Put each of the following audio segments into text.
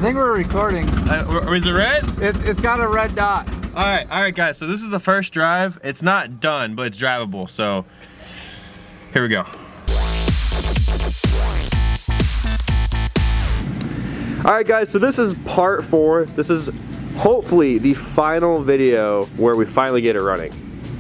think we're recording. Is it red? It's got a red dot. All right, guys. So this is the first drive. It's not done, but it's drivable. So here we go. All right, guys. So this is part 4. This is hopefully the final video where we finally get it running,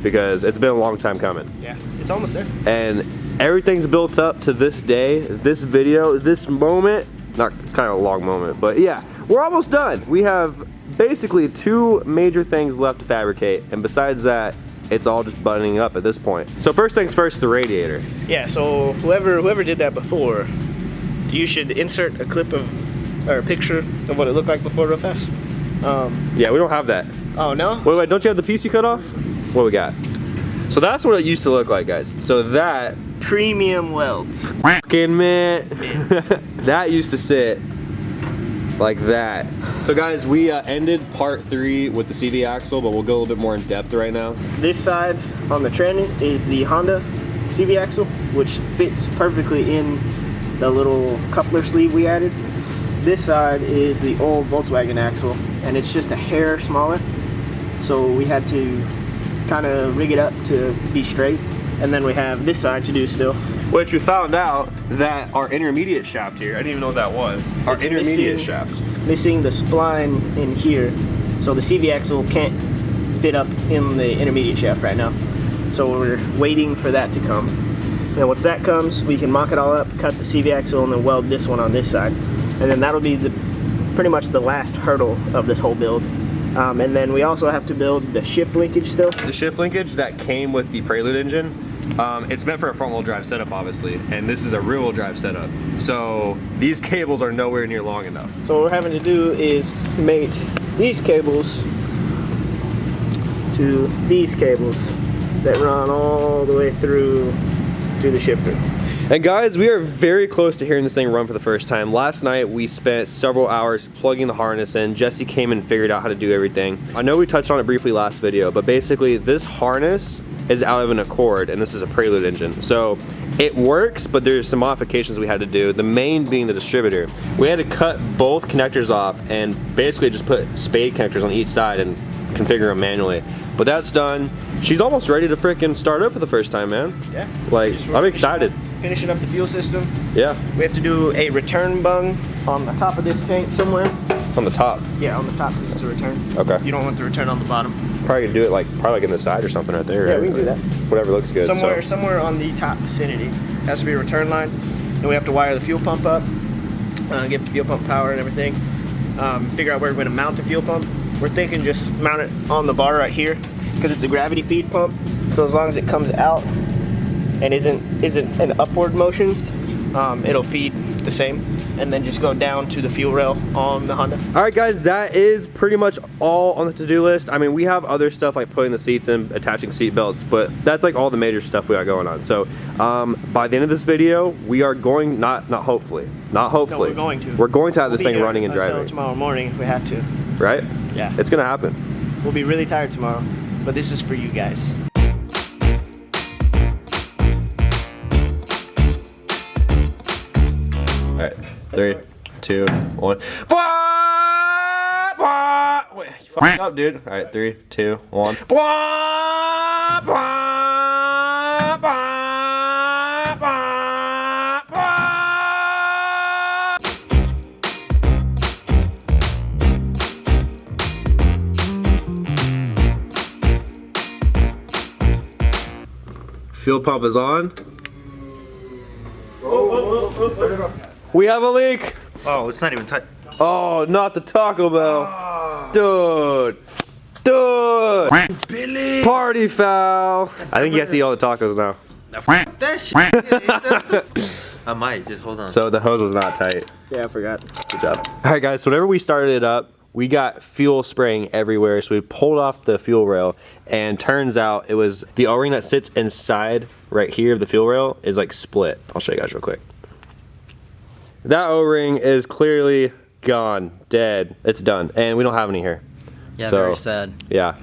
because it's been a long time coming. Yeah, it's almost there. And everything's built up to this day, this video, this moment. It's kind of a long moment, but yeah, we're almost done. We have basically 2 major things left to fabricate, and besides that, it's all just buttoning up at this point. So first things first, the radiator. Yeah, so whoever did that before, you should insert a clip of, or a picture of what it looked like before real fast. Yeah, we don't have that. Oh, no? Wait, don't you have the piece you cut off? What do we got? So that's what it used to look like, guys. So that premium welds. Fucking man. That used to sit like that. So guys, we ended part 3 with the CV axle, but we'll go a little bit more in depth right now. This side on the tranny is the Honda CV axle, which fits perfectly in the little coupler sleeve we added. This side is the old Volkswagen axle, and it's just a hair smaller. So we had to kind of rig it up to be straight. And then we have this side to do still. Which we found out that our intermediate shaft here, I didn't even know what that was. Our intermediate shaft. Missing the spline in here. So the CV axle can't fit up in the intermediate shaft right now. So we're waiting for that to come. And once that comes, we can mock it all up, cut the CV axle, and then weld this one on this side. And then that'll be pretty much the last hurdle of this whole build. And then we also have to build the shift linkage still. The shift linkage that came with the Prelude engine, it's meant for a front-wheel drive setup, obviously, and this is a rear-wheel drive setup. So these cables are nowhere near long enough. So what we're having to do is mate these cables to these cables that run all the way through to the shifter. And guys, we are very close to hearing this thing run for the first time. Last night we spent several hours plugging the harness in. Jesse came and figured out how to do everything. I know we touched on it briefly last video, but basically this harness is out of an Accord, and this is a Prelude engine. So it works, but there's some modifications we had to do, the main being the distributor. We had to cut both connectors off and basically just put spade connectors on each side and configure them manually. But that's done. She's almost ready to frickin' start up for the first time, man. Yeah. Like, I'm excited. Finishing up the fuel system. Yeah. We have to do a return bung on the top of this tank somewhere. On the top? Yeah, on the top because it's a return. Okay. You don't want the return on the bottom. Probably gonna do it probably on the side or something right there. Yeah, right? we can do that. Whatever looks good. Somewhere on the top vicinity. Has to be a return line. Then we have to wire the fuel pump up, get the fuel pump power and everything. Figure out where we're going to mount the fuel pump. We're thinking just mount it on the bar right here because it's a gravity feed pump. So as long as it comes out and isn't an upward motion, it'll feed the same, and then just go down to the fuel rail on the Honda. All right, guys, that is pretty much all on the to-do list. I mean, we have other stuff like putting the seats in, attaching seat belts, but that's like all the major stuff we got going on. So by the end of this video, we are going, not hopefully. No, we're going to. We're going to have this thing running and driving. Until tomorrow morning if we have to. Right? Yeah. It's gonna happen. We'll be really tired tomorrow, but this is for you guys. All right, 3, 2, 1. Wait, you fucked up, dude. All right, 3, 2, 1. Fuel pump is on. We have a leak. Oh, it's not even tight. Oh, not the Taco Bell. Dude. Billy. Party foul. I think you have to eat all the tacos now. That shit. I might, just hold on. So the hose was not tight. Yeah, I forgot. Good job. All right, guys, so whenever we started it up, we got fuel spraying everywhere, so we pulled off the fuel rail, and turns out it was the O-ring that sits inside right here of the fuel rail is like split. I'll show you guys real quick. That O-ring is clearly gone, dead. It's done, and we don't have any here. Yeah, so, very sad. Yeah.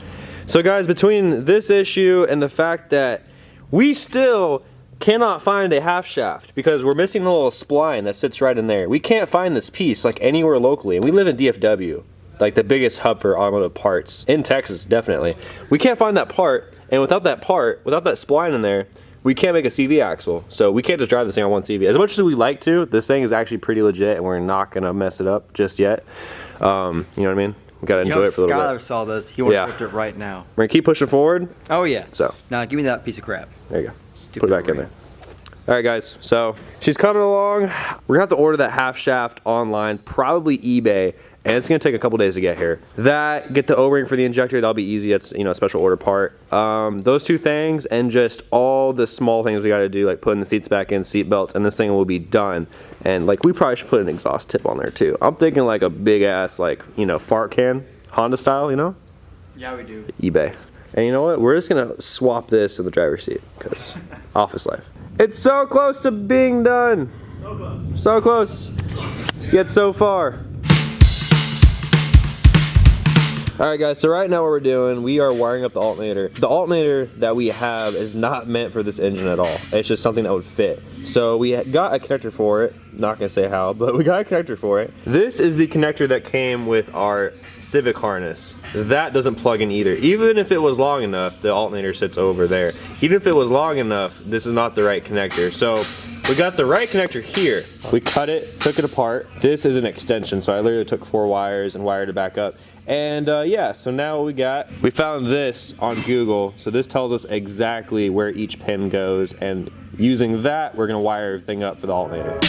So guys, between this issue and the fact that we still cannot find a half shaft because we're missing the little spline that sits right in there. We can't find this piece like anywhere locally, and we live in DFW, like the biggest hub for automotive parts in Texas, definitely. We can't find that part, and without that spline in there, we can't make a CV axle. So we can't just drive this thing on one CV. As much as we like to, this thing is actually pretty legit, and we're not gonna mess it up just yet. You know what I mean? We gotta enjoy it for a little Skylar bit. saw this. He wanted to lift it right now. We're gonna keep pushing forward. Oh yeah. So now give me that piece of crap. there you go. Stupid Put it back in there. All right, guys. So she's coming along. We're gonna have to order that half shaft online, probably eBay, and it's gonna take a couple days to get here. Get the O-ring for the injector. That'll be easy. That's, you know, a special order part. Those two things, and just all the small things we gotta do, like putting the seats back in, seat belts, and this thing will be done. And like, we probably should put an exhaust tip on there too. I'm thinking like a big ass, like, you know, fart can, Honda style, you know? Yeah, we do. eBay. And you know what? We're just gonna swap this in the driver's seat because office life. It's so close to being done. So close. So close. Yet so far. All right, guys. So right now what we're doing, we are wiring up the alternator. The alternator that we have is not meant for this engine at all. It's just something that would fit. So we got a connector for it. Not gonna say how, but we got a connector for it. This is the connector that came with our Civic harness. That doesn't plug in either. Even if it was long enough, the alternator sits over there. Even if it was long enough, this is not the right connector. So we got the right connector here. We cut it, took it apart. This is an extension, so I literally took 4 wires and wired it back up. And yeah, so now what we found this on Google. So this tells us exactly where each pin goes, and using that, we're gonna wire everything up for the alternator.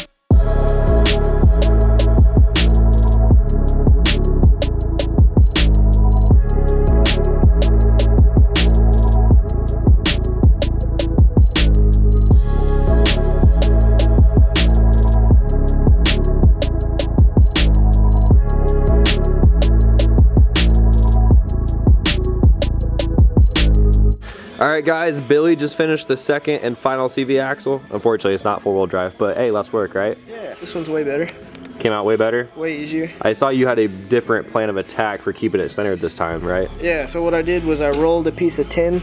Alright guys, Billy just finished the second and final CV axle. Unfortunately, it's not 4-wheel drive, but hey, less work, right? Yeah, this one's way better. Came out way better? Way easier. I saw you had a different plan of attack for keeping it centered this time, right? Yeah, so what I did was I rolled a piece of tin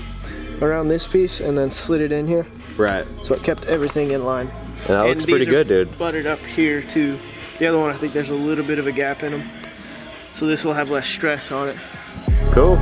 around this piece and then slid it in here. Right. So it kept everything in line. And that looks pretty good, dude. Buttered up here too. The other one, I think there's a little bit of a gap in them. So this will have less stress on it. Cool.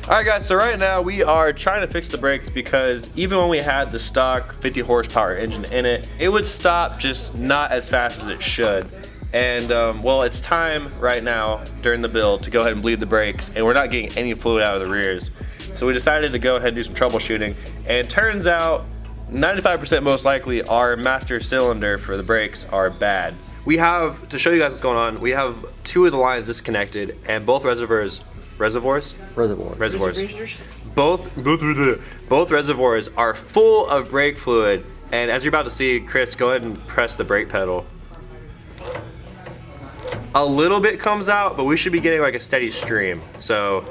Alright guys, so right now we are trying to fix the brakes because even when we had the stock 50 horsepower engine in it, it would stop just not as fast as it should. And well, it's time right now during the build to go ahead and bleed the brakes, and we're not getting any fluid out of the rears. So we decided to go ahead and do some troubleshooting, and it turns out 95% most likely our master cylinder for the brakes are bad. We have, to show you guys what's going on, we have 2 of the lines disconnected, and both reservoirs. Both reservoirs are full of brake fluid, and as you're about to see, Chris, go ahead and press the brake pedal. A little bit comes out, but we should be getting like a steady stream. So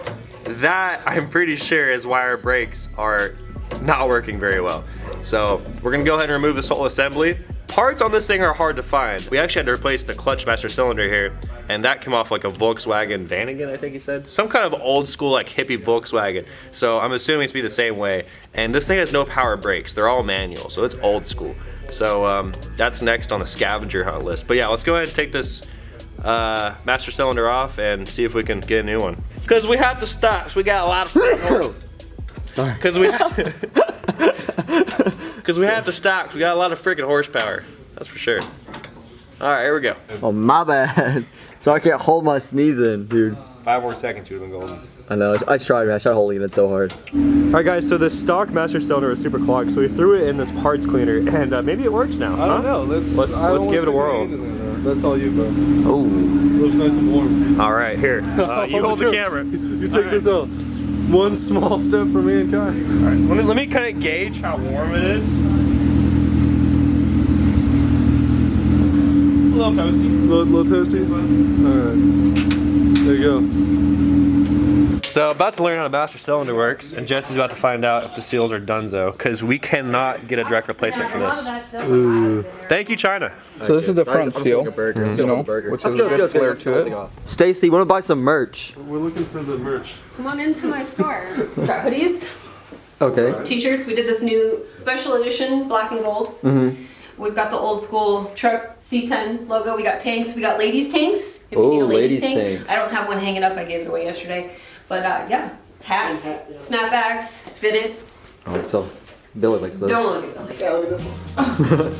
that, I'm pretty sure, is why our brakes are not working very well. So we're gonna go ahead and remove this whole assembly. Parts on this thing are hard to find. We actually had to replace the clutch master cylinder here, and that came off like a Volkswagen Vanagon, I think he said. Some kind of old school like hippie Volkswagen. So I'm assuming it's be the same way. And this thing has no power brakes. They're all manual, so it's old school. So that's next on the scavenger hunt list. But yeah, let's go ahead and take this master cylinder off and see if we can get a new one. Because we have the stocks. We got a lot of Sorry. Because we have the stocks. We got a lot of freaking horsepower. That's for sure. All right, here we go. Oh, my bad. So I can't hold my sneeze in, dude. 5 more seconds, you would have been golden. I know. I tried, man. I tried holding it so hard. All right, guys. So the stock master cylinder was super clogged, so we threw it in this parts cleaner, and maybe it works now. I don't know. Let's give it a whirl. That's all you, bro. Oh. Looks nice and warm. All right, here. You hold the camera. You take this out. One small step for mankind. All right. Let me kind of gauge how warm it is. It's a little toasty. Little toasty. All right. There you go. So about to learn how the master cylinder works, and Jesse's about to find out if the seals are donezo, because we cannot get a direct replacement for this. Ooh. Thank you, China. So this is the front seal, you know, which has a good flair to it. Stacy, want to buy some merch? We're looking for the merch. Come on into my store. Got hoodies. Okay. T-shirts. We did this new special edition, black and gold. We've got the old school truck C10 logo. We got tanks. We got ladies tanks. If you need a ladies tank. tanks. I don't have one hanging up. I gave it away yesterday. But yeah, hats, snapbacks, fitted. Oh, so Billy likes those. Don't look at Billy. Yeah, look at this one.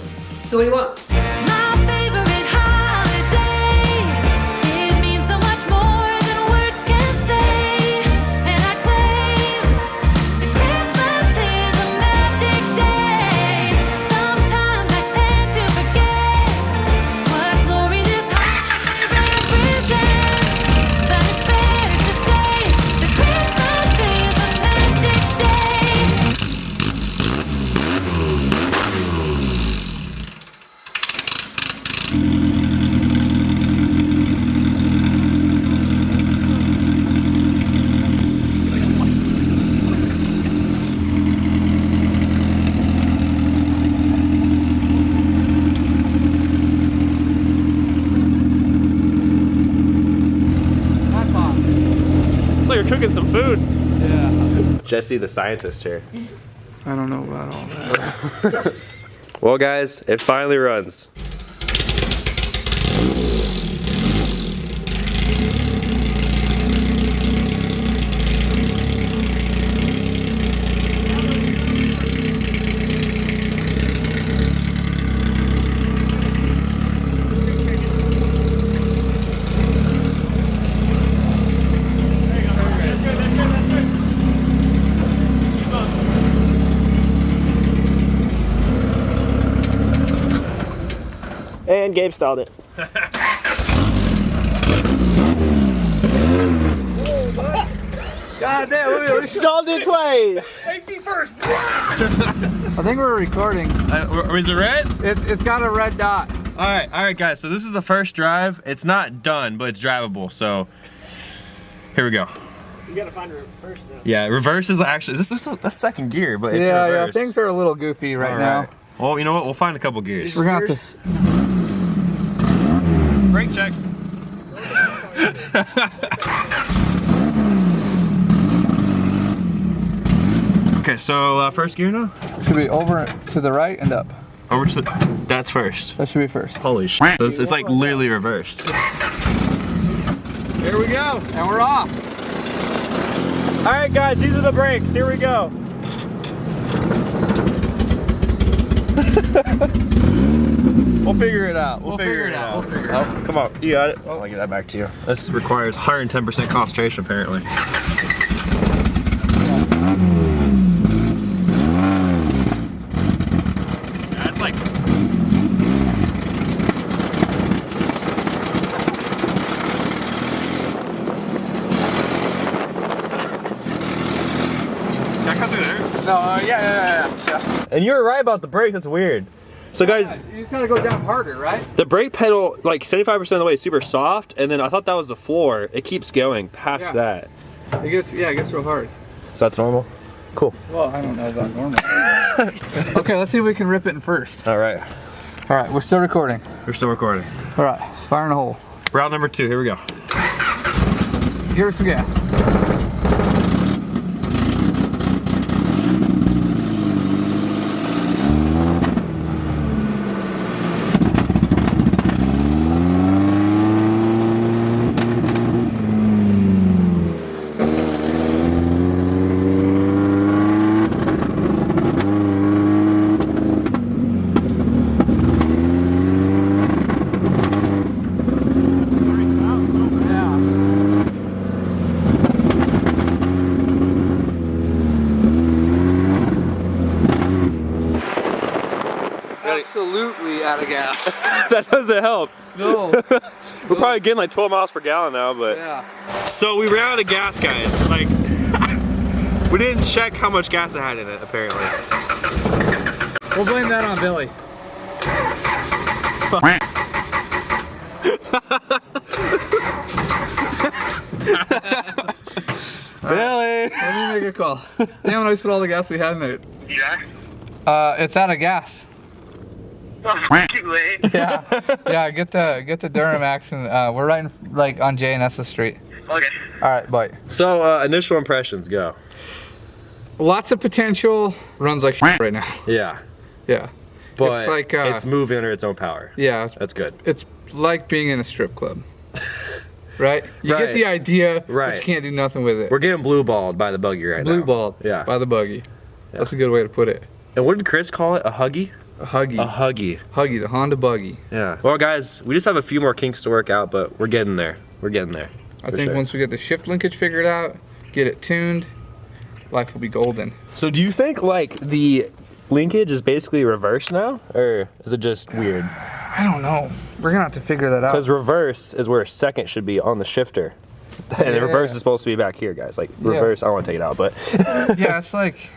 So what do you want? My favorite holiday. It means so much more than words can say. And I claim that Christmas is a magic day. Sometimes I tend to forget what glory this holiday represents. But it's fair to say that Christmas is a magic day. It's like you're cooking some food. Yeah. Jesse, the scientist here. I don't know about all that. Well, guys, it finally runs. And Gabe stalled it. God damn, We stalled it twice. I think we're recording. Is it red? It's got a red dot. All right, guys. So this is the first drive. It's not done, but it's drivable. So here we go. You gotta find her first though. Yeah, reverse is actually that's second gear, but it's Yeah, reverse. things are a little goofy right now. Well, you know what? We'll find a couple gears. We're gonna have to. Brake check. Okay, so first gear now. Should be over to the right and up. Over to that's first. That should be first. Holy shit! So it's like literally reversed. Here we go, and we're off. All right, guys, these are the brakes. Here we go. We'll figure it out. We'll figure it out. Oh, come on, you got it. I'll get that back to you. This requires 110% concentration, apparently. That's like. Can I come through there? No, yeah. And you were right about the brakes. That's weird. So guys, You just gotta go down harder, right? the brake pedal, like 75% of the way, is super soft, and then I thought that was the floor. It keeps going past that. It gets real hard. So that's normal. Cool. Well, I don't know about normal. Okay, let's see if we can rip it in first. All right. All right, we're still recording. We're still recording. All right, fire in the hole. Route number 2. Here we go. Give us some gas. Absolutely out of gas. That doesn't help. No. We're probably getting like 12 miles per gallon now, but. Yeah. So we ran out of gas, guys. Like, we didn't check how much gas it had in it, apparently. We'll blame that on Billy. Billy! Let me make a call. Damn, when I put all the gas we had in it. Yeah. It's out of gas. Too late. Yeah. Yeah, get the Duramax and we're right in, like on J and S Street. Okay. All right, bye. So, initial impressions, go. lots of potential. Runs like shit right now. Yeah. Yeah. But it's like it's moving under its own power. Yeah. That's good. It's like being in a strip club. Right? You Right. get the idea, Right. but you can't do nothing with it. We're getting blue-balled by the buggy right now. Blue-balled Yeah. by the buggy. That's a good way to put it. And what did Chris call it? A huggy? A huggy. A huggy. Huggy, the Honda buggy. Yeah. Well, guys, we just have a few more kinks to work out, but we're getting there. We're getting there. I think once we get the shift linkage figured out, get it tuned, life will be golden. So do you think, like, the linkage is basically reverse now? Or is it just weird? I don't know. We're going to have to figure that out. Because reverse is where second should be on the shifter. And the reverse is supposed to be back here, guys. Like, reverse, I don't want to take it out, but... yeah, it's like...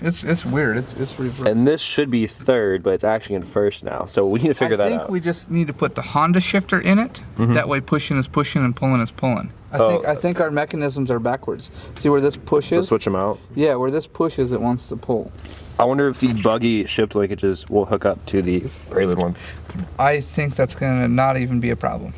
It's weird. It's reverse. And this should be third, but it's actually in first now. So we need to figure that out. I think we just need to put the Honda shifter in it. That way pushing is pushing and pulling is pulling. I think our mechanisms are backwards. See where this pushes? So switch them out? Yeah, where this pushes, it wants to pull. I wonder if the buggy shift linkages will hook up to the Prelude one. I think that's going to not even be a problem.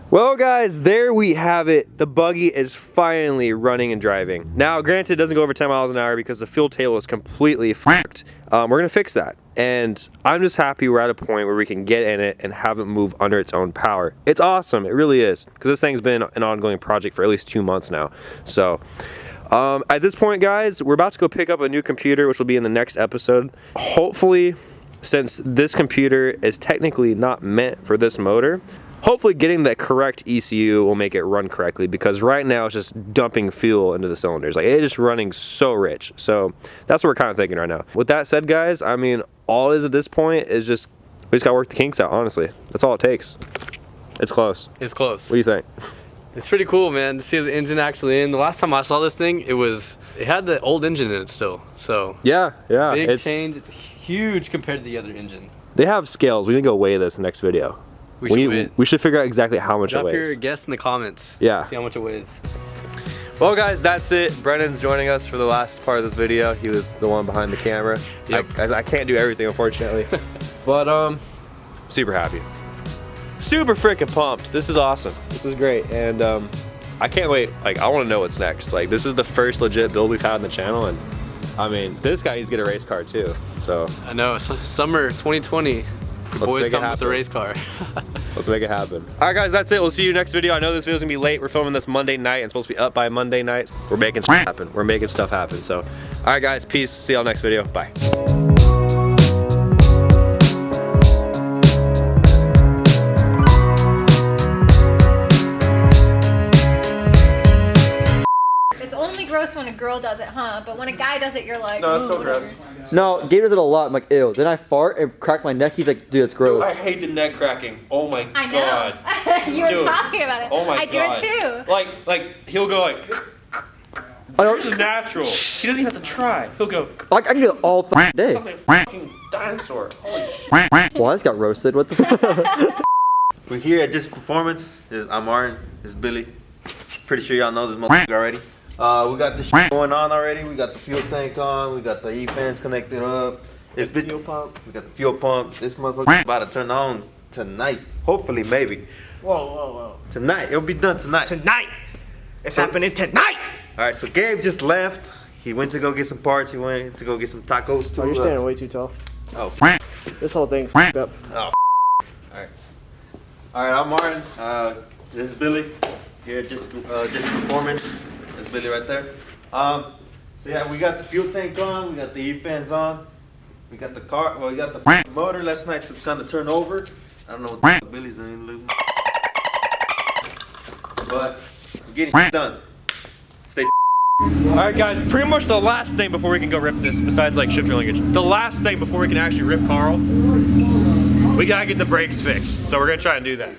Well, guys, there we have it. The buggy is finally running and driving. Now, granted, it doesn't go over 10 miles an hour because the fuel table is completely fucked. We're gonna fix that. And I'm just happy we're at a point where we can get in it and have it move under its own power. It's awesome, it really is. Because this thing's been an ongoing project for at least 2 months now. So, at this point, guys, we're about to go pick up a new computer, which will be in the next episode. Hopefully, since this computer is technically not meant for this motor, hopefully getting the correct ECU will make it run correctly, because right now it's just dumping fuel into the cylinders. Like, it's just running so rich. So that's what we're kind of thinking right now. With that said, guys, I mean, all it is at this point is just, we just gotta work the kinks out, honestly. That's all it takes. It's close. It's close. What do you think? It's pretty cool, man, to see the engine actually in. The last time I saw this thing, it had the old engine in it still. So yeah, big change. It's huge compared to the other engine. They have scales. We need to go weigh this next video. We should figure out exactly how much it weighs. Drop your guess in the comments. Yeah. See how much it weighs. Well, guys, that's it. Brennan's joining us for the last part of this video. He was the one behind the camera. Yep. I can't do everything, unfortunately. But super happy. Super freaking pumped. This is awesome. This is great. And I can't wait. Like, I want to know what's next. Like, this is the first legit build we've had on the channel, and I mean, this guy needs to get a race car too. So I know. Summer 2020. Boys come with the race car. Let's make it happen. All right, guys, that's it. We'll see you next video. I know this video's gonna be late. We're filming this Monday night. It's supposed to be up by Monday night. We're making stuff happen. We're making stuff happen. So, all right, guys, peace. See y'all next video. Bye. It's only gross when a girl does it, huh? But when a guy does it, you're like, no, it's so gross. No, Gabe does it a lot. I'm like, ew. Then I fart and crack my neck. He's like, dude, it's gross. Dude, I hate the neck cracking. Oh my I god. know. You were talking about it. Oh my I god. do it too. Like he'll go like. This is natural. He doesn't even have to try. He'll go. I can do it all day. Sounds like a fucking dinosaur. Holy shit. Well, I just got roasted. What the? We're here at Just Performance. I'm Martin. This is Billy. Pretty sure y'all know this motherfucker already. We got the shit going on already. We got the fuel tank on. We got the E-fans connected up. This fuel pump. We got the fuel pump. This motherfucker about to turn on tonight. Hopefully, maybe. Whoa. Tonight. It'll be done tonight. Tonight. It's happening tonight. All right, so Gabe just left. He went to go get some parts. He went to go get some tacos too. Oh, you're standing way too tall. Oh, this whole thing's f***ed up. Oh, all right, I'm Martin. This is Billy. Here at Just Performance. That's Billy right there. So yeah, we got the fuel tank on. We got the E-fans on. We got the car. Well, we got the motor last night to kind of turn over. I don't know what Billy's doing. but I'm getting shit done. Stay. Alright guys, pretty much the last thing before we can go rip this, besides like shifter linkage, the last thing before we can actually rip Carl, we gotta get the brakes fixed. So we're gonna try and do that.